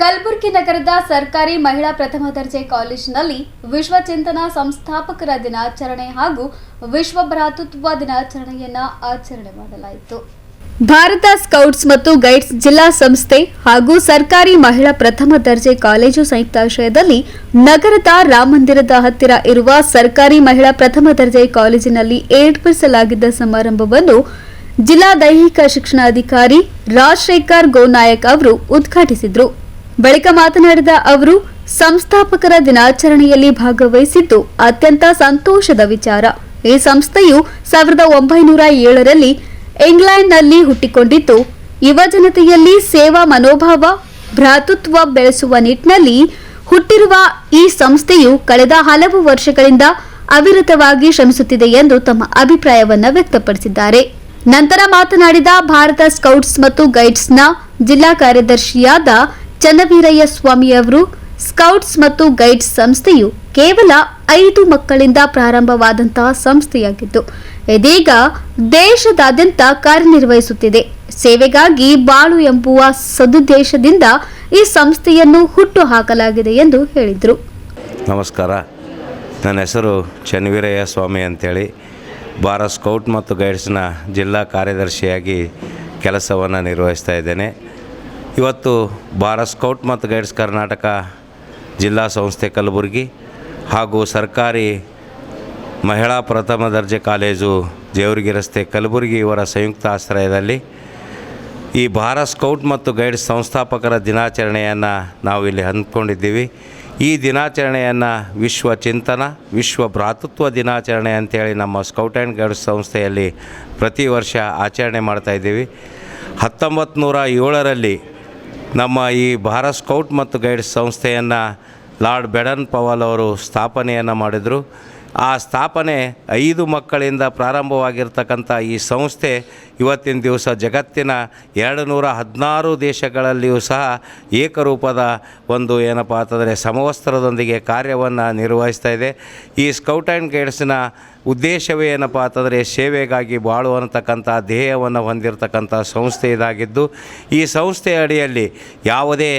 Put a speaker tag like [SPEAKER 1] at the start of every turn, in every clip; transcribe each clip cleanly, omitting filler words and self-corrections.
[SPEAKER 1] ಕಲಬುರಗಿ ನಗರದ ಸರ್ಕಾರಿ ಮಹಿಳಾ ಪ್ರಥಮ ದರ್ಜೆ ಕಾಲೇಜಿನಲ್ಲಿ ವಿಶ್ವ ಚಿಂತನ ಸಂಸ್ಥಾಪಕರ ದಿನಾಚರಣೆ ಹಾಗೂ ವಿಶ್ವ ಭ್ರಾತೃತ್ವ ದಿನಾಚರಣೆಯನ್ನು ಆಚರಣೆ ಮಾಡಲಾಯಿತು. ಭಾರತ ಸ್ಕೌಟ್ಸ್ ಮತ್ತು ಗೈಡ್ಸ್ ಜಿಲ್ಲಾ ಸಂಸ್ಥೆ ಹಾಗೂ ಸರ್ಕಾರಿ ಮಹಿಳಾ ಪ್ರಥಮ ದರ್ಜೆ ಕಾಲೇಜು ಸಂಯುಕ್ತಾಶ್ರಯದಲ್ಲಿ ನಗರದ ರಾಮಮಂದಿರದ ಹತ್ತಿರ ಇರುವ ಸರ್ಕಾರಿ ಮಹಿಳಾ ಪ್ರಥಮ ದರ್ಜೆ ಕಾಲೇಜಿನಲ್ಲಿ ಏರ್ಪಡಿಸಲಾಗಿದ್ದ ಸಮಾರಂಭವನ್ನು ಜಿಲ್ಲಾ ದೈಹಿಕ ಶಿಕ್ಷಣಾಧಿಕಾರಿ ರಾಜಶೇಖರ್ ಗೋನಾಯಕ್ ಅವರು ಉದ್ಘಾಟಿಸಿದರು. ಬಳಿಕ ಮಾತನಾಡಿದ ಅವರು, ಸಂಸ್ಥಾಪಕರ ದಿನಾಚರಣೆಯಲ್ಲಿ ಭಾಗವಹಿಸಿದ್ದು ಅತ್ಯಂತ ಸಂತೋಷದ ವಿಚಾರ. ಈ ಸಂಸ್ಥೆಯು 1907ರಲ್ಲಿ ಇಂಗ್ಲೆಂಡ್ನಲ್ಲಿ ಹುಟ್ಟಿಕೊಂಡಿದ್ದು, ಯುವಜನತೆಯಲ್ಲಿ ಸೇವಾ ಮನೋಭಾವ, ಭ್ರಾತೃತ್ವ ಬೆಳೆಸುವ ನಿಟ್ಟಿನಲ್ಲಿ ಹುಟ್ಟಿರುವ ಈ ಸಂಸ್ಥೆಯು ಕಳೆದ ಹಲವು ವರ್ಷಗಳಿಂದ ಅವಿರತವಾಗಿ ಶ್ರಮಿಸುತ್ತಿದೆ ಎಂದು ತಮ್ಮ ಅಭಿಪ್ರಾಯವನ್ನು ವ್ಯಕ್ತಪಡಿಸಿದ್ದಾರೆ. ನಂತರ ಮಾತನಾಡಿದ ಭಾರತ ಸ್ಕೌಟ್ಸ್ ಮತ್ತು ಗೈಡ್ಸ್ನ ಜಿಲ್ಲಾ ಕಾರ್ಯದರ್ಶಿಯಾದ ಚನ್ನವೀರಯ್ಯ ಸ್ವಾಮಿ ಅವರು, ಸ್ಕೌಟ್ಸ್ ಮತ್ತು ಗೈಡ್ಸ್ ಸಂಸ್ಥೆಯು ಕೇವಲ 5 ಮಕ್ಕಳಿಂದ ಪ್ರಾರಂಭವಾದಂತಹ ಸಂಸ್ಥೆಯಾಗಿದ್ದು ಇದೀಗ ದೇಶದಾದ್ಯಂತ ಕಾರ್ಯನಿರ್ವಹಿಸುತ್ತಿದೆ. ಸೇವೆಗಾಗಿ ಬಾಳು ಎಂಬುವ ಸದುದ್ದೇಶದಿಂದ ಈ ಸಂಸ್ಥೆಯನ್ನು ಹುಟ್ಟು ಹಾಕಲಾಗಿದೆ ಎಂದು ಹೇಳಿದರು.
[SPEAKER 2] ನಮಸ್ಕಾರ, ನನ್ನ ಹೆಸರು ಚನ್ನವೀರಯ್ಯ ಸ್ವಾಮಿ ಅಂತೇಳಿ ಭಾರತ್ ಸ್ಕೌಟ್ ಮತ್ತು ಗೈಡ್ಸ್ನ ಜಿಲ್ಲಾ ಕಾರ್ಯದರ್ಶಿಯಾಗಿ ಕೆಲಸವನ್ನು ನಿರ್ವಹಿಸ್ತಾ ಇದ್ದೇನೆ. ಇವತ್ತು ಭಾರತ್ ಸ್ಕೌಟ್ ಮತ್ತು ಗೈಡ್ಸ್ ಕರ್ನಾಟಕ ಜಿಲ್ಲಾ ಸಂಸ್ಥೆ ಕಲಬುರಗಿ ಹಾಗೂ ಸರ್ಕಾರಿ ಮಹಿಳಾ ಪ್ರಥಮ ದರ್ಜೆ ಕಾಲೇಜು ಜೇವರ್ಗಿ ರಸ್ತೆ ಕಲಬುರಗಿ ಇವರ ಸಂಯುಕ್ತ ಆಶ್ರಯದಲ್ಲಿ ಈ ಭಾರತ್ ಸ್ಕೌಟ್ ಮತ್ತು ಗೈಡ್ಸ್ ಸಂಸ್ಥಾಪಕರ ದಿನಾಚರಣೆಯನ್ನು ನಾವು ಇಲ್ಲಿ ಹಮ್ಮಿಕೊಂಡಿದ್ದೀವಿ. ಈ ದಿನಾಚರಣೆಯನ್ನು ವಿಶ್ವ ಚಿಂತನ, ವಿಶ್ವ ಭ್ರಾತೃತ್ವ ದಿನಾಚರಣೆ ಅಂತೇಳಿ ನಮ್ಮ ಸ್ಕೌಟ್ ಆ್ಯಂಡ್ ಗೈಡ್ಸ್ ಸಂಸ್ಥೆಯಲ್ಲಿ ಪ್ರತಿ ವರ್ಷ ಆಚರಣೆ ಮಾಡ್ತಾಯಿದ್ದೀವಿ. 1907ರಲ್ಲಿ ನಮ್ಮ ಈ ಭಾರತ್ ಸ್ಕೌಟ್ ಮತ್ತು ಗೈಡ್ಸ್ ಸಂಸ್ಥೆಯನ್ನು ಲಾರ್ಡ್ ಬೆಡನ್ ಪವಲ್ ಅವರು ಸ್ಥಾಪನೆಯನ್ನು ಮಾಡಿದರು. ಆ ಸ್ಥಾಪನೆ 5 ಮಕ್ಕಳಿಂದ ಪ್ರಾರಂಭವಾಗಿರ್ತಕ್ಕಂಥ ಈ ಸಂಸ್ಥೆ ಇವತ್ತಿನ ದಿವಸ ಜಗತ್ತಿನ 216 ದೇಶಗಳಲ್ಲಿಯೂ ಸಹ ಏಕರೂಪದ ಒಂದು ಏನಪ್ಪ ಅಂತಂದರೆ ಸಮವಸ್ತ್ರದೊಂದಿಗೆ ಕಾರ್ಯವನ್ನು ನಿರ್ವಹಿಸ್ತಾ ಇದೆ. ಈ ಸ್ಕೌಟ್ ಆ್ಯಂಡ್ ಗೈಡ್ಸ್ನ ಉದ್ದೇಶವೇ ಏನಪ್ಪ ಅಂತಂದರೆ ಸೇವೆಗಾಗಿ ಬಾಳುವಂತಕ್ಕಂಥ ಧ್ಯೇಯವನ್ನು ಹೊಂದಿರತಕ್ಕಂಥ ಸಂಸ್ಥೆ ಇದಾಗಿದ್ದು, ಈ ಸಂಸ್ಥೆಯ ಅಡಿಯಲ್ಲಿ ಯಾವುದೇ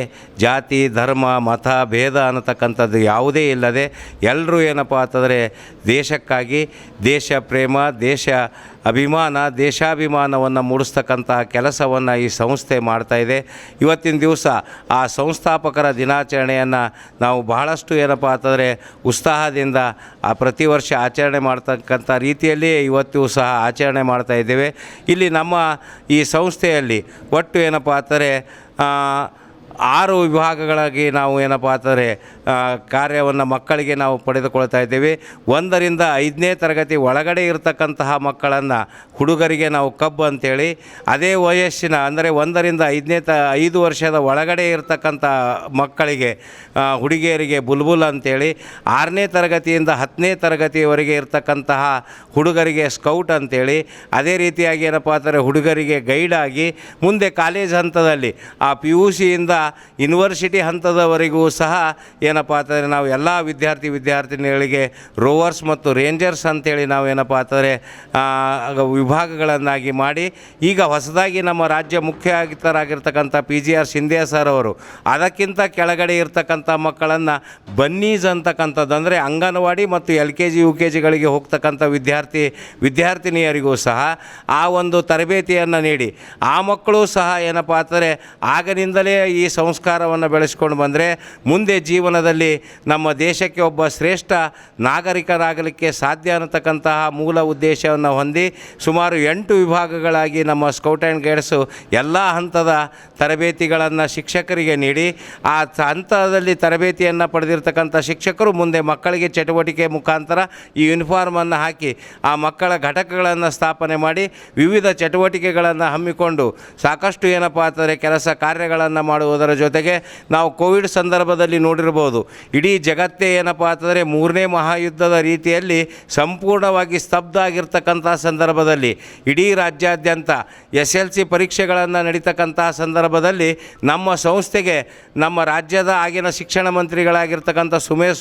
[SPEAKER 2] ಜಾತಿ, ಧರ್ಮ, ಮತ, ಭೇದ ಅನ್ನತಕ್ಕಂಥದ್ದು ಯಾವುದೇ ಇಲ್ಲದೆ ಎಲ್ಲರೂ ಏನಪ್ಪ ಅಂತಂದರೆ ದೇಶಕ್ಕಾಗಿ ದೇಶ ಪ್ರೇಮ, ದೇಶ ಅಭಿಮಾನ, ದೇಶಾಭಿಮಾನವನ್ನು ಮೂಡಿಸ್ತಕ್ಕಂಥ ಕೆಲಸವನ್ನು ಈ ಸಂಸ್ಥೆ ಮಾಡ್ತಾಯಿದೆ. ಇವತ್ತಿನ ದಿವಸ ಆ ಸಂಸ್ಥಾಪಕರ ದಿನಾಚರಣೆಯನ್ನು ನಾವು ಬಹಳಷ್ಟು ಏನಪ್ಪ ಅಂತಂದರೆ ಉತ್ಸಾಹದಿಂದ ಪ್ರತಿ ವರ್ಷ ಆಚರಣೆ ಮಾಡ್ತಕ್ಕಂಥ ರೀತಿಯಲ್ಲಿ ಇವತ್ತು ಸಹ ಆಚರಣೆ ಮಾಡ್ತಾಯಿದ್ದೇವೆ. ಇಲ್ಲಿ ನಮ್ಮ ಈ ಸಂಸ್ಥೆಯಲ್ಲಿ ಒಟ್ಟು ಏನಪ್ಪ ಅಂತಂದರೆ 6 ವಿಭಾಗಗಳಾಗಿ ನಾವು ಏನಪ್ಪ ಅಂತಂದರೆ ಕಾರ್ಯವನ್ನು ಮಕ್ಕಳಿಗೆ ನಾವು ಪಡೆದುಕೊಳ್ತಾ ಇದ್ದೇವೆ. 1ರಿಂದ 5ನೇ ತರಗತಿ ಒಳಗಡೆ ಇರತಕ್ಕಂತಹ ಮಕ್ಕಳನ್ನು ಹುಡುಗರಿಗೆ ನಾವು ಕಬ್ಬು ಅಂತೇಳಿ, ಅದೇ ವಯಸ್ಸಿನ ಅಂದರೆ 1ರಿಂದ 5 ವರ್ಷದ ಒಳಗಡೆ ಇರತಕ್ಕಂಥ ಮಕ್ಕಳಿಗೆ ಹುಡುಗಿಯರಿಗೆ ಬುಲ್ಬುಲ್ ಅಂತೇಳಿ, 6ನೇ ತರಗತಿಯಿಂದ 10ನೇ ತರಗತಿಯವರೆಗೆ ಇರತಕ್ಕಂತಹ ಹುಡುಗರಿಗೆ ಸ್ಕೌಟ್ ಅಂತೇಳಿ, ಅದೇ ರೀತಿಯಾಗಿ ಏನಪ್ಪ ಅಂತಂದರೆ ಹುಡುಗರಿಗೆ ಗೈಡಾಗಿ ಮುಂದೆ ಕಾಲೇಜ್ ಹಂತದಲ್ಲಿ ಆ PUCಯಿಂದ ಯೂನಿವರ್ಸಿಟಿ ಹಂತದವರೆಗೂ ಸಹ ಏನಪ್ಪ ಅಂತಂದರೆ ನಾವು ಎಲ್ಲ ವಿದ್ಯಾರ್ಥಿನಿಗಳಿಗೆ ರೋವರ್ಸ್ ಮತ್ತು ರೇಂಜರ್ಸ್ ಅಂತೇಳಿ ನಾವು ಏನಪ್ಪ ಅಂತಂದರೆ ವಿಭಾಗಗಳನ್ನಾಗಿ ಮಾಡಿ, ಈಗ ಹೊಸದಾಗಿ ನಮ್ಮ ರಾಜ್ಯ ಮುಖ್ಯ ಆಯುಕ್ತರಾಗಿರ್ತಕ್ಕಂಥ PGR ಶಿಂದೆ ಸರ್ ಅವರು ಅದಕ್ಕಿಂತ ಕೆಳಗಡೆ ಇರ್ತಕ್ಕಂಥ ಮಕ್ಕಳನ್ನು ಬನ್ನೀಸ್ ಅಂತಕ್ಕಂಥದ್ದು ಅಂದರೆ ಅಂಗನವಾಡಿ ಮತ್ತು LKG UKGಗಳಿಗೆ ಹೋಗ್ತಕ್ಕಂಥ ವಿದ್ಯಾರ್ಥಿನಿಯರಿಗೂ ಸಹ ಆ ಒಂದು ತರಬೇತಿಯನ್ನು ನೀಡಿ ಆ ಮಕ್ಕಳು ಸಹ ಏನಪ್ಪ ಅಂತಂದರೆ ಆಗನಿಂದಲೇ ಈ ಸಂಸ್ಕಾರವನ್ನು ಬೆಳೆಸ್ಕೊಂಡು ಬಂದರೆ ಮುಂದೆ ಜೀವನದಲ್ಲಿ ನಮ್ಮ ದೇಶಕ್ಕೆ ಒಬ್ಬ ಶ್ರೇಷ್ಠ ನಾಗರಿಕರಾಗಲಿಕ್ಕೆ ಸಾಧ್ಯ ಅನ್ನತಕ್ಕಂತಹ ಮೂಲ ಉದ್ದೇಶವನ್ನು ಹೊಂದಿ ಸುಮಾರು 8 ವಿಭಾಗಗಳಾಗಿ ನಮ್ಮ ಸ್ಕೌಟ್ ಆ್ಯಂಡ್ ಗೈಡ್ಸು ಎಲ್ಲ ಹಂತದ ತರಬೇತಿಗಳನ್ನು ಶಿಕ್ಷಕರಿಗೆ ನೀಡಿ ಆ ಹಂತದಲ್ಲಿ ತರಬೇತಿಯನ್ನು ಪಡೆದಿರ್ತಕ್ಕಂಥ ಶಿಕ್ಷಕರು ಮುಂದೆ ಮಕ್ಕಳಿಗೆ ಚಟುವಟಿಕೆ ಮುಖಾಂತರ ಈ ಯೂನಿಫಾರ್ಮನ್ನು ಹಾಕಿ ಆ ಮಕ್ಕಳ ಘಟಕಗಳನ್ನು ಸ್ಥಾಪನೆ ಮಾಡಿ ವಿವಿಧ ಚಟುವಟಿಕೆಗಳನ್ನು ಹಮ್ಮಿಕೊಂಡು ಸಾಕಷ್ಟು ಏನಪ್ಪ ಅಂತಂದರೆ ಕೆಲಸ ಕಾರ್ಯಗಳನ್ನು ಮಾಡುವುದರ ಜೊತೆಗೆ ನಾವು ಕೋವಿಡ್ ಸಂದರ್ಭದಲ್ಲಿ ನೋಡಿರ್ಬೋದು, ಇಡೀ ಜಗತ್ತೇ ಏನಪ್ಪ ಅಂತಂದರೆ 3ನೇ ಮಹಾಯುದ್ಧದ ರೀತಿಯಲ್ಲಿ ಸಂಪೂರ್ಣವಾಗಿ ಸ್ತಬ್ಧ ಆಗಿರ್ತಕ್ಕಂಥ ಸಂದರ್ಭದಲ್ಲಿ ಇಡೀ ರಾಜ್ಯಾದ್ಯಂತ SLC ಪರೀಕ್ಷೆಗಳನ್ನು ನಡೀತಕ್ಕಂಥ ಸಂದರ್ಭದಲ್ಲಿ ನಮ್ಮ ಸಂಸ್ಥೆಗೆ ನಮ್ಮ ರಾಜ್ಯದ ಆಗಿನ ಶಿಕ್ಷಣ ಮಂತ್ರಿಗಳಾಗಿರ್ತಕ್ಕಂಥ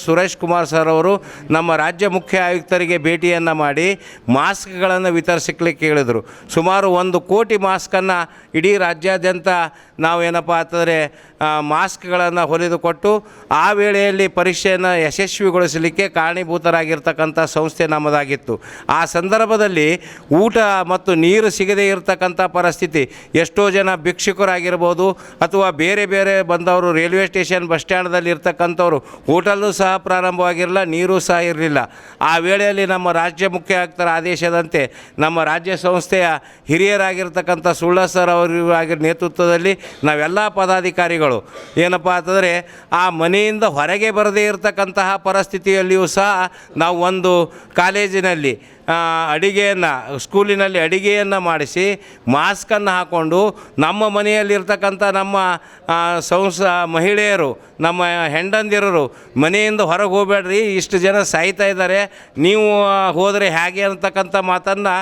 [SPEAKER 2] ಸುರೇಶ್ ಕುಮಾರ್ ಸರ್ ಅವರು ನಮ್ಮ ರಾಜ್ಯ ಮುಖ್ಯ ಆಯುಕ್ತರಿಗೆ ಭೇಟಿಯನ್ನು ಮಾಡಿ ಮಾಸ್ಕ್ಗಳನ್ನು ವಿತರಿಸಲಿಕ್ಕೆ ಹೇಳಿದರು. ಸುಮಾರು 1 ಕೋಟಿ ಮಾಸ್ಕನ್ನು ಇಡೀ ರಾಜ್ಯಾದ್ಯಂತ ನಾವೇನಪ್ಪ ಅಂತಂದರೆ ಮಾಸ್ಕ್ಗಳನ್ನು ಹೊಲಿದುಕೊಟ್ಟು ಆ ವೇಳೆಯಲ್ಲಿ ಪರೀಕ್ಷೆಯನ್ನು ಯಶಸ್ವಿಗೊಳಿಸಲಿಕ್ಕೆ ಕಾರಣೀಭೂತರಾಗಿರ್ತಕ್ಕಂಥ ಸಂಸ್ಥೆ ನಮ್ಮದಾಗಿತ್ತು. ಆ ಸಂದರ್ಭದಲ್ಲಿ ಊಟ ಮತ್ತು ನೀರು ಸಿಗದೇ ಇರತಕ್ಕಂಥ ಪರಿಸ್ಥಿತಿ, ಎಷ್ಟೋ ಜನ ಭಿಕ್ಷುಕರಾಗಿರ್ಬೋದು ಅಥವಾ ಬೇರೆ ಬೇರೆ ಬಂದವರು ರೈಲ್ವೆ ಸ್ಟೇಷನ್ ಬಸ್ ಸ್ಟ್ಯಾಂಡ್ದಲ್ಲಿ ಇರ್ತಕ್ಕಂಥವ್ರು, ಹೋಟೆಲ್ನೂ ಸಹ ಪ್ರಾರಂಭವಾಗಿರಲಿಲ್ಲ, ನೀರು ಸಹ ಇರಲಿಲ್ಲ. ಆ ವೇಳೆಯಲ್ಲಿ ನಮ್ಮ ರಾಜ್ಯ ಮುಖ್ಯ ಆಯುಕ್ತರ ಆದೇಶದಂತೆ ನಮ್ಮ ರಾಜ್ಯ ಸಂಸ್ಥೆಯ ಹಿರಿಯರಾಗಿರ್ತಕ್ಕಂಥ ಸುಳ್ಳ ಸರ್ ಅವರ ನೇತೃತ್ವದಲ್ಲಿ ನಾವೆಲ್ಲ ಪದಾಧಿಕಾರಿಗಳು ಏನಪ್ಪ ಅಂತಂದರೆ ಆ ಮನೆಯಿಂದ ಹೊರಗೆ ಬರದೇ ಇರತಕ್ಕಂತಹ ಪರಿಸ್ಥಿತಿಯಲ್ಲಿಯೂ ಸಹ ನಾವು ಒಂದು ಕಾಲೇಜಿನಲ್ಲಿ ಅಡಿಗೆಯನ್ನು, ಸ್ಕೂಲಿನಲ್ಲಿ ಅಡಿಗೆಯನ್ನು ಮಾಡಿಸಿ ಮಾಸ್ಕನ್ನು ಹಾಕ್ಕೊಂಡು ನಮ್ಮ ಮನೆಯಲ್ಲಿರ್ತಕ್ಕಂಥ ನಮ್ಮ ಮಹಿಳೆಯರು, ನಮ್ಮ ಹೆಂಡಂದಿರರು ಮನೆಯಿಂದ ಹೊರಗೆ ಹೋಗಬೇಡ್ರಿ, ಇಷ್ಟು ಜನ ಸಾಯ್ತಾ ಇದ್ದಾರೆ, ನೀವು ಹೋದರೆ ಹೇಗೆ ಅಂತಕ್ಕಂಥ ಮಾತನ್ನು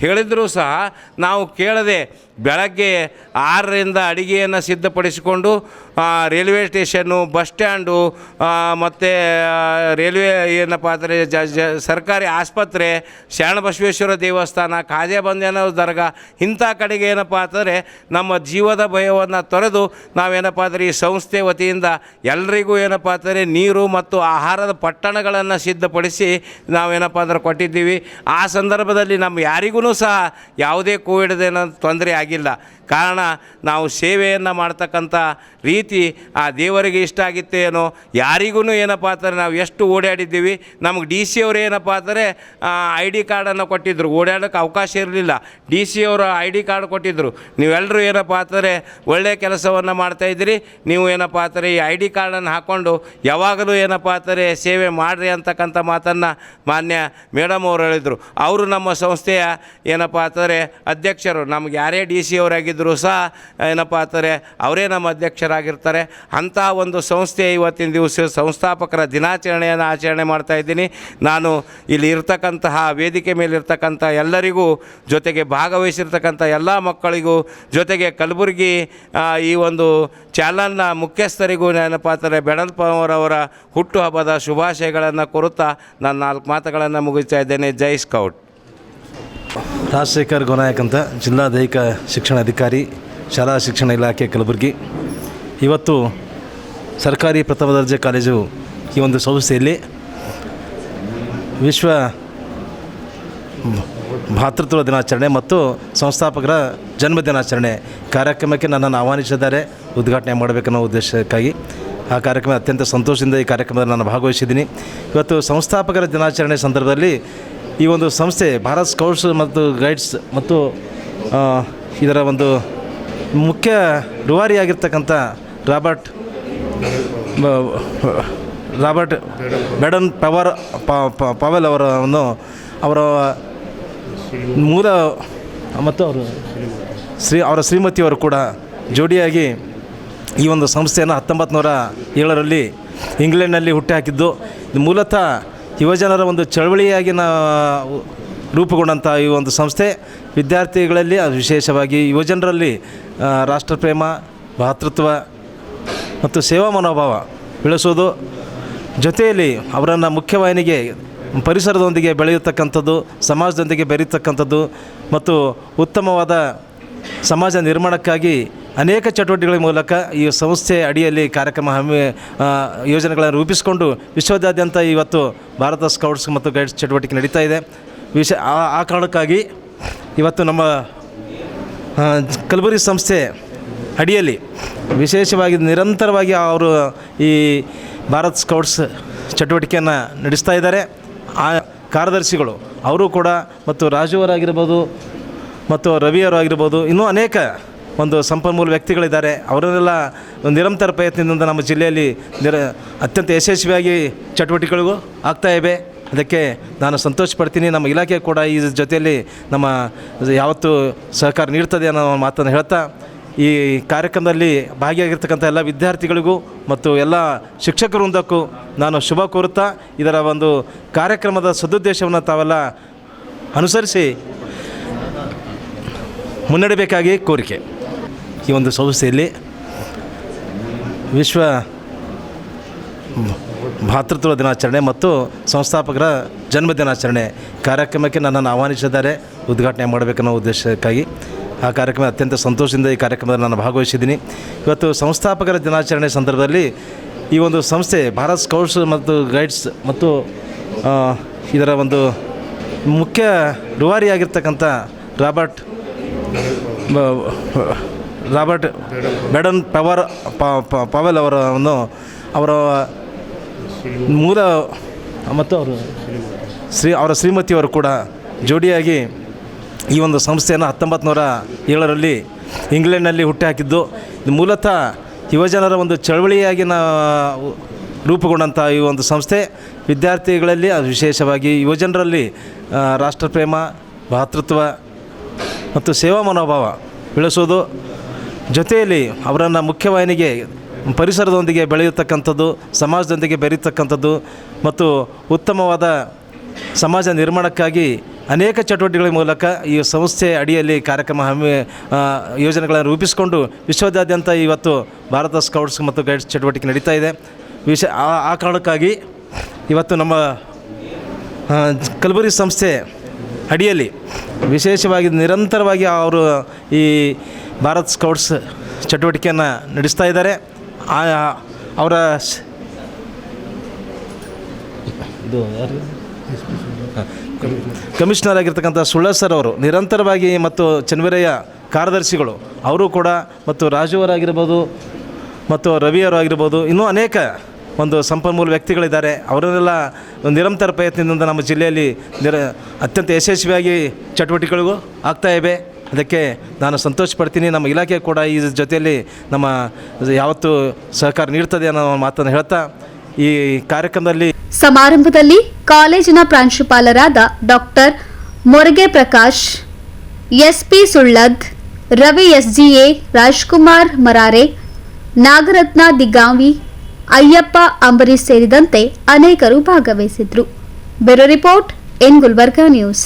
[SPEAKER 2] ಹೇಳಿದರೂ ಸಹ ನಾವು ಕೇಳದೆ ಬೆಳಗ್ಗೆ 6ರಿಂದ ಅಡಿಗೆಯನ್ನು ಸಿದ್ಧಪಡಿಸಿಕೊಂಡು ರೈಲ್ವೆ ಸ್ಟೇಷನ್ನು, ಬಸ್ ಸ್ಟ್ಯಾಂಡು ಮತ್ತು ರೈಲ್ವೆ ಏನಪ್ಪ ಅಂದರೆ ಸರ್ಕಾರಿ ಆಸ್ಪತ್ರೆ, ಶರಣಬಸವೇಶ್ವರ ದೇವಸ್ಥಾನ, ಖಾಜಾ ಬಂಜಾನ ದರ್ಗಾ ಇಂಥ ಕಡೆಗೆ ಏನಪ್ಪ ಅಂತಂದರೆ ನಮ್ಮ ಜೀವದ ಭಯವನ್ನು ತೊರೆದು ನಾವೇನಪ್ಪ ಅಂದರೆ ಈ ಸಂಸ್ಥೆ ವತಿಯಿಂದ ಎಲ್ಲರಿಗೂ ಏನಪ್ಪ ಅಂತಂದರೆ ನೀರು ಮತ್ತು ಆಹಾರದ ಪಟ್ಟಣಗಳನ್ನು ಸಿದ್ಧಪಡಿಸಿ ನಾವೇನಪ್ಪ ಅಂದ್ರೆ ಕೊಟ್ಟಿದ್ದೀವಿ. ಆ ಸಂದರ್ಭದಲ್ಲಿ ನಮ್ಮ ಯಾರಿಗೂ ಸಹ ಯಾವುದೇ ಕೋವಿಡ್ದೇನೋ ತೊಂದರೆ ಆಗಿಲ್ಲ. ಕಾರಣ ನಾವು ಸೇವೆಯನ್ನು ಮಾಡ್ತಕ್ಕಂಥ ರೀತಿ ಆ ದೇವರಿಗೆ ಇಷ್ಟ ಆಗಿತ್ತೇನೋ, ಯಾರಿಗೂ ಏನಪ್ಪ ಅಂತಾರೆ ನಾವು ಎಷ್ಟು ಓಡಾಡಿದ್ದೀವಿ. ನಮಗೆ ಡಿ ಸಿ ಅವರು ಏನಪ್ಪ ಅಂದರೆ ID ಕಾರ್ಡನ್ನು ಕೊಟ್ಟಿದ್ದರು, ಓಡಾಡೋಕ್ಕೆ ಅವಕಾಶ ಇರಲಿಲ್ಲ. ಡಿ ಸಿ ಅವರು ID ಕಾರ್ಡ್ ಕೊಟ್ಟಿದ್ದರು, ನೀವೆಲ್ಲರೂ ಏನಪ್ಪ ಅಂತಾರೆ ಒಳ್ಳೆಯ ಕೆಲಸವನ್ನು ಮಾಡ್ತಾಯಿದ್ದೀರಿ, ನೀವು ಏನಪ್ಪ ಅಂತಾರೆ ಈ ID ಕಾರ್ಡನ್ನು ಹಾಕ್ಕೊಂಡು ಯಾವಾಗಲೂ ಏನಪ್ಪ ಅಂತಾರೆ ಸೇವೆ ಮಾಡಿರಿ ಅಂತಕ್ಕಂಥ ಮಾತನ್ನು ಮಾನ್ಯ ಮೇಡಮ್ ಅವರು ಹೇಳಿದರು. ಅವರು ನಮ್ಮ ಸಂಸ್ಥೆಯ ಏನಪ್ಪ ಅಂತಾರೆ ಅಧ್ಯಕ್ಷರು. ನಮ್ಗೆ ಯಾರೇ ಡಿ ಸಿ ಅವರಾಗಿದ್ದರೂ ಸಹ ಏನಪ್ಪ ಅಂತಾರೆ ಅವರೇ ನಮ್ಮ ಅಧ್ಯಕ್ಷರಾಗಿರ್ತಾರೆ. ಅಂಥ ಒಂದು ಸಂಸ್ಥೆ ಇವತ್ತಿನ ದಿವಸ ಸಂಸ್ಥಾಪಕರ ದಿನಾಚರಣೆಯನ್ನು ಆಚರಣೆ ಮಾಡ್ತಾಯಿದ್ದೀನಿ. ನಾನು ಇಲ್ಲಿ ಇರ್ತಕ್ಕಂತಹ ವೇದಿಕೆ ಮೇಲಿರ್ತಕ್ಕಂಥ ಎಲ್ಲರಿಗೂ, ಜೊತೆಗೆ ಭಾಗವಹಿಸಿರ್ತಕ್ಕಂಥ ಎಲ್ಲ ಮಕ್ಕಳಿಗೂ, ಜೊತೆಗೆ ಕಲಬುರಗಿ ಈ ಒಂದು ಚಾನಲ್ನ ಮುಖ್ಯಸ್ಥರಿಗೂ ಏನಪ್ಪ ಅಂತಾರೆ ಬೆಡಲ್ಪವರವರ ಹುಟ್ಟುಹಬ್ಬದ ಶುಭಾಶಯಗಳನ್ನು ಕೋರುತ್ತಾ ನಾನು 4 ಮಾತುಗಳನ್ನು ಮುಗಿಸ್ತಾ ಇದ್ದೇನೆ. ಜೈ ಸ್ಕೌಟ್.
[SPEAKER 3] ರಾಜಶೇಖರ್ ಗೋನಾಯಕ್ ಅಂತ, ಜಿಲ್ಲಾ ದೈಹಿಕ ಶಿಕ್ಷಣ ಅಧಿಕಾರಿ, ಶಾಲಾ ಶಿಕ್ಷಣ ಇಲಾಖೆ ಕಲಬುರಗಿ. ಇವತ್ತು ಸರ್ಕಾರಿ ಪ್ರಥಮ ದರ್ಜೆ ಕಾಲೇಜು ಈ ಒಂದು ಸಂಸ್ಥೆಯಲ್ಲಿ ವಿಶ್ವ ಭಾತೃತ್ವ ದಿನಾಚರಣೆ ಮತ್ತು ಸಂಸ್ಥಾಪಕರ ಜನ್ಮ ದಿನಾಚರಣೆ ಕಾರ್ಯಕ್ರಮಕ್ಕೆ ನನ್ನನ್ನು ಆಹ್ವಾನಿಸಿದ್ದಾರೆ ಉದ್ಘಾಟನೆ ಮಾಡಬೇಕನ್ನೋ ಉದ್ದೇಶಕ್ಕಾಗಿ. ಆ ಕಾರ್ಯಕ್ರಮ ಅತ್ಯಂತ ಸಂತೋಷದಿಂದ ಈ ಕಾರ್ಯಕ್ರಮದಲ್ಲಿ ನಾನು ಭಾಗವಹಿಸಿದ್ದೀನಿ. ಇವತ್ತು ಸಂಸ್ಥಾಪಕರ ದಿನಾಚರಣೆ ಸಂದರ್ಭದಲ್ಲಿ ಈ ಒಂದು ಸಂಸ್ಥೆ ಭಾರತ್ ಸ್ಕೌಟ್ಸ್ ಮತ್ತು ಗೈಡ್ಸ್ ಮತ್ತು ಇದರ ಒಂದು ಮುಖ್ಯ ರೂವಾರಿಯಾಗಿರ್ತಕ್ಕಂಥ ರಾಬರ್ಟ್ ಬೆಡನ್ ಪವೆಲ್ ಅವರ ಮೂಲ ಮತ್ತು ಅವರ ಶ್ರೀಮತಿಯವರು ಕೂಡ ಜೋಡಿಯಾಗಿ ಈ ಒಂದು ಸಂಸ್ಥೆಯನ್ನು 1907ರಲ್ಲಿ ಇಂಗ್ಲೆಂಡ್ನಲ್ಲಿ ಹುಟ್ಟುಹಾಕಿದ್ದು. ಇದು ಮೂಲತಃ ಯುವಜನರ ಒಂದು ಚಳವಳಿಯಾಗಿ ರೂಪುಗೊಂಡಂಥ ಈ ಒಂದು ಸಂಸ್ಥೆ ವಿದ್ಯಾರ್ಥಿಗಳಲ್ಲಿ, ವಿಶೇಷವಾಗಿ ಯುವಜನರಲ್ಲಿ ರಾಷ್ಟ್ರಪ್ರೇಮ, ಭಾತೃತ್ವ ಮತ್ತು ಸೇವಾ ಮನೋಭಾವ ಬೆಳೆಸೋದು, ಜೊತೆಯಲ್ಲಿ ಅವರನ್ನು ಮುಖ್ಯವಾಹಿನಿಗೆ ಪರಿಸರದೊಂದಿಗೆ ಬೆಳೆಯತಕ್ಕಂಥದ್ದು, ಸಮಾಜದೊಂದಿಗೆ ಬೆರೆಯತಕ್ಕಂಥದ್ದು ಮತ್ತು ಉತ್ತಮವಾದ ಸಮಾಜ ನಿರ್ಮಾಣಕ್ಕಾಗಿ ಅನೇಕ ಚಟುವಟಿಕೆಗಳ ಮೂಲಕ ಈ ಸಂಸ್ಥೆ ಅಡಿಯಲ್ಲಿ ಕಾರ್ಯಕ್ರಮ ಯೋಜನೆಗಳನ್ನು ರೂಪಿಸಿಕೊಂಡು ವಿಶ್ವದಾದ್ಯಂತ ಇವತ್ತು ಭಾರತ ಸ್ಕೌಟ್ಸ್ ಮತ್ತು ಗೈಡ್ಸ್ ಚಟುವಟಿಕೆ ನಡೀತಾ ಇದೆ. ಆ ಕಾರಣಕ್ಕಾಗಿ ಇವತ್ತು ನಮ್ಮ ಕಲಬುರಗಿ ಸಂಸ್ಥೆ ಅಡಿಯಲ್ಲಿ ವಿಶೇಷವಾಗಿ ನಿರಂತರವಾಗಿ ಅವರು ಈ ಭಾರತ್ ಸ್ಕೌಟ್ಸ್ ಚಟುವಟಿಕೆಯನ್ನು ನಡೆಸ್ತಾ ಇದ್ದಾರೆ. ಆ ಕಾರ್ಯದರ್ಶಿಗಳು ಅವರು ಕೂಡ, ಮತ್ತು ರಾಜು ಅವರಾಗಿರ್ಬೋದು ಮತ್ತು ರವಿಯವರಾಗಿರ್ಬೋದು, ಇನ್ನೂ ಅನೇಕ ಒಂದು ಸಂಪನ್ಮೂಲ ವ್ಯಕ್ತಿಗಳಿದ್ದಾರೆ. ಅವರನ್ನೆಲ್ಲ ನಿರಂತರ ಪ್ರಯತ್ನದಿಂದ ನಮ್ಮ ಜಿಲ್ಲೆಯಲ್ಲಿ ಅತ್ಯಂತ ಯಶಸ್ವಿಯಾಗಿ ಚಟುವಟಿಕೆಗಳಿಗೂ ಆಗ್ತಾ ಇವೆ. ಅದಕ್ಕೆ ನಾನು ಸಂತೋಷ ಪಡ್ತೀನಿ. ನಮ್ಮ ಇಲಾಖೆ ಕೂಡ ಈ ಜೊತೆಯಲ್ಲಿ ನಮ್ಮ ಯಾವತ್ತೂ ಸಹಕಾರ ನೀಡ್ತದೆ ಅನ್ನೋ ಮಾತನ್ನು ಹೇಳ್ತಾ, ಈ ಕಾರ್ಯಕ್ರಮದಲ್ಲಿ ಭಾಗಿಯಾಗಿರ್ತಕ್ಕಂಥ ಎಲ್ಲ ವಿದ್ಯಾರ್ಥಿಗಳಿಗೂ ಮತ್ತು ಎಲ್ಲ ಶಿಕ್ಷಕ ವೃಂದಕ್ಕೂ ನಾನು ಶುಭ ಕೋರುತ್ತಾ, ಇದರ ಒಂದು ಕಾರ್ಯಕ್ರಮದ ಸದುದ್ದೇಶವನ್ನು ತಾವೆಲ್ಲ ಅನುಸರಿಸಿ ಮುನ್ನಡೆಯಬೇಕಾಗಿ ಕೋರಿಕೆ. ಈ ಒಂದು ಸಂಸ್ಥೆಯಲ್ಲಿ ವಿಶ್ವ ಭಾತೃತ್ವ ದಿನಾಚರಣೆ ಮತ್ತು ಸಂಸ್ಥಾಪಕರ ಜನ್ಮ ದಿನಾಚರಣೆ ಕಾರ್ಯಕ್ರಮಕ್ಕೆ ನನ್ನನ್ನು ಆಹ್ವಾನಿಸಿದ್ದಾರೆ ಉದ್ಘಾಟನೆ ಮಾಡಬೇಕನ್ನೋ ಉದ್ದೇಶಕ್ಕಾಗಿ. ಆ ಆ ಕಾರ್ಯಕ್ರಮ ಅತ್ಯಂತ ಸಂತೋಷದಿಂದ ಈ ಕಾರ್ಯಕ್ರಮದಲ್ಲಿ ನಾನು ಭಾಗವಹಿಸಿದ್ದೀನಿ. ಇವತ್ತು ಸಂಸ್ಥಾಪಕರ ದಿನಾಚರಣೆ ಸಂದರ್ಭದಲ್ಲಿ ಈ ಒಂದು ಸಂಸ್ಥೆ ಭಾರತ್ ಸ್ಕೌಟ್ಸ್ ಮತ್ತು ಗೈಡ್ಸ್ ಮತ್ತು ಇದರ ಒಂದು ಮುಖ್ಯ ರೂವಾರಿಯಾಗಿರ್ತಕ್ಕಂಥ ರಾಬರ್ಟ್ ಬೇಡನ್ ಪವೆಲ್ ಅವರ ಮೂಲ ಮತ್ತು ಅವರ ಶ್ರೀಮತಿಯವರು ಕೂಡ ಜೋಡಿಯಾಗಿ ಈ ಒಂದು ಸಂಸ್ಥೆಯನ್ನು 1907ರಲ್ಲಿ ಇಂಗ್ಲೆಂಡ್ನಲ್ಲಿ ಹುಟ್ಟುಹಾಕಿದ್ದು. ಇದು ಮೂಲತಃ ಯುವಜನರ ಒಂದು ಚಳವಳಿಯಾಗಿ ರೂಪುಗೊಂಡಂಥ ಈ ಒಂದು ಸಂಸ್ಥೆ ವಿದ್ಯಾರ್ಥಿಗಳಲ್ಲಿ ವಿಶೇಷವಾಗಿ ಯುವಜನರಲ್ಲಿ ರಾಷ್ಟ್ರಪ್ರೇಮ, ಭ್ರಾತೃತ್ವ ಮತ್ತು ಸೇವಾ ಮನೋಭಾವ ಬೆಳೆಸೋದು, ಜೊತೆಯಲ್ಲಿ ಅವರನ್ನು ಮುಖ್ಯವಾಹಿನಿಗೆ ಪರಿಸರದೊಂದಿಗೆ ಬೆಳೆಯತಕ್ಕಂಥದ್ದು, ಸಮಾಜದೊಂದಿಗೆ ಬೆರೆಯತಕ್ಕಂಥದ್ದು ಮತ್ತು ಉತ್ತಮವಾದ ಸಮಾಜ ನಿರ್ಮಾಣಕ್ಕಾಗಿ ಅನೇಕ ಚಟುವಟಿಕೆಗಳ ಮೂಲಕ ಈ ಸಂಸ್ಥೆ ಅಡಿಯಲ್ಲಿ ಕಾರ್ಯಕ್ರಮ ಯೋಜನೆಗಳನ್ನು ರೂಪಿಸಿಕೊಂಡು ವಿಶ್ವದಾದ್ಯಂತ ಇವತ್ತು ಭಾರತ ಸ್ಕೌಟ್ಸ್ ಮತ್ತು ಗೈಡ್ಸ್ ಚಟುವಟಿಕೆ ನಡೀತಾ ಇದೆ. ಆ ಕಾರಣಕ್ಕಾಗಿ ಇವತ್ತು ನಮ್ಮ ಕಲಬುರಗಿ ಸಂಸ್ಥೆ ಅಡಿಯಲ್ಲಿ ವಿಶೇಷವಾಗಿ ನಿರಂತರವಾಗಿ ಅವರು ಈ ಭಾರತ್ ಸ್ಕೌಟ್ಸ್ ಚಟುವಟಿಕೆಯನ್ನು ನಡೆಸ್ತಾ ಇದ್ದಾರೆ. ಅವರ ಇದು ಯಾರು ಕಮಿಷನರ್ ಆಗಿರ್ತಕ್ಕಂಥ ಸುಳ್ಳರ್ ಸರ್ ಅವರು ನಿರಂತರವಾಗಿ ಮತ್ತು ಚನ್ನವೀರಯ್ಯ ಕಾರ್ಯದರ್ಶಿಗಳು ಅವರು ಕೂಡ ಮತ್ತು ರಾಜುವರಾಗಿರ್ಬೋದು ಮತ್ತು ರವಿಯವರಾಗಿರ್ಬೋದು ಇನ್ನೂ ಅನೇಕ ಒಂದು ಸಂಪನ್ಮೂಲ ವ್ಯಕ್ತಿಗಳಿದ್ದಾರೆ. ಅವರನ್ನೆಲ್ಲ ನಿರಂತರ ಪ್ರಯತ್ನದಿಂದ ನಮ್ಮ ಜಿಲ್ಲೆಯಲ್ಲಿ ಅತ್ಯಂತ ಯಶಸ್ವಿಯಾಗಿ ಚಟುವಟಿಕೆಗಳಿಗೂ ಆಗ್ತಾ ಇವೆ. ಅದಕ್ಕೆ ನಾನು ಸಂತೋಷ ಪಡ್ತೀನಿ. ನಮ್ಮ ಇಲಾಖೆ ಕೂಡ ಈ ಜೊತೆಯಲ್ಲಿ ನಮ್ಮ ಯಾವತ್ತೂ ಸಹಕಾರ ನೀಡ್ತದೆ ಅನ್ನೋ ಮಾತನ್ನು ಹೇಳ್ತಾ ಈ ಕಾರ್ಯಕ್ರಮದಲ್ಲಿ
[SPEAKER 1] ಸಮಾರಂಭದಲ್ಲಿ ಕಾಲೇಜಿನ ಪ್ರಾಂಶುಪಾಲರಾದ doctor Morage Prakash, SP Sullad, Ravi SGA, Rajkumar Marare, Nagaratna Digamvi, Ayyappa Ambarish ಸೇರಿದಂತೆ ಅನೇಕರು ಭಾಗವಹಿಸಿದ್ರು. Bureau report, N Gulbarga news.